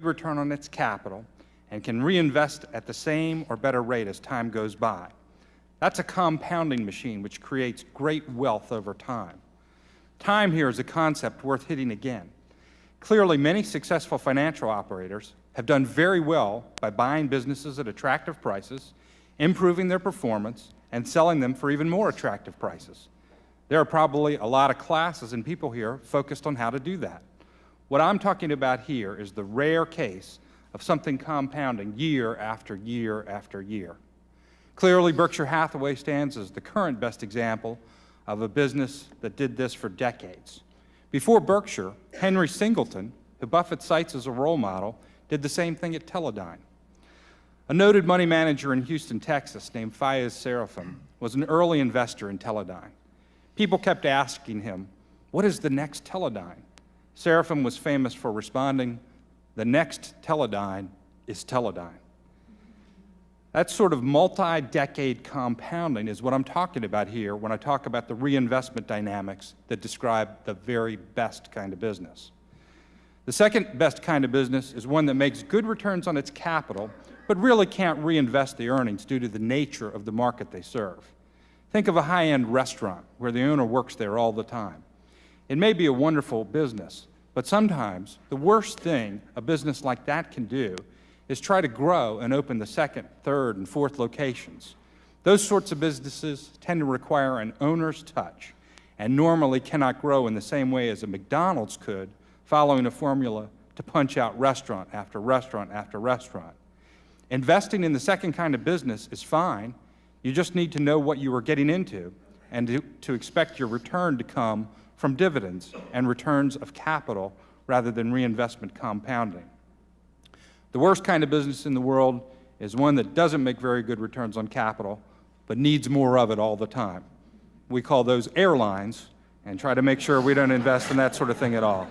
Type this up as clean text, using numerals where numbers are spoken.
return on its capital and can reinvest at the same or better rate as time goes by. That's a compounding machine which creates great wealth over time. Time here is a concept worth hitting again. Clearly, many successful financial operators have done very well by buying businesses at attractive prices, improving their performance, and selling them for even more attractive prices. There are probably a lot of classes and people here focused on how to do that. What I'm talking about here is the rare case of something compounding year after year after year. Clearly, Berkshire Hathaway stands as the current best example of a business that did this for decades. Before Berkshire, Henry Singleton, who Buffett cites as a role model, did the same thing at Teledyne. A noted money manager in Houston, Texas, named Fayez Sarofim, was an early investor in Teledyne. People kept asking him, "What is the next Teledyne?" Sarofim was famous for responding, "The next Teledyne is Teledyne." That sort of multi-decade compounding is what I'm talking about here when I talk about the reinvestment dynamics that describe the very best kind of business. The second best kind of business is one that makes good returns on its capital, but really can't reinvest the earnings due to the nature of the market they serve. Think of a high-end restaurant where the owner works there all the time. It may be a wonderful business, but sometimes the worst thing a business like that can do is try to grow and open the second, third, and fourth locations. Those sorts of businesses tend to require an owner's touch and normally cannot grow in the same way as a McDonald's could, following a formula to punch out restaurant after restaurant after restaurant. Investing in the second kind of business is fine. You just need to know what you are getting into and to expect your return to come from dividends and returns of capital rather than reinvestment compounding. The worst kind of business in the world is one that doesn't make very good returns on capital, but needs more of it all the time. We call those airlines and try to make sure we don't invest in that sort of thing at all.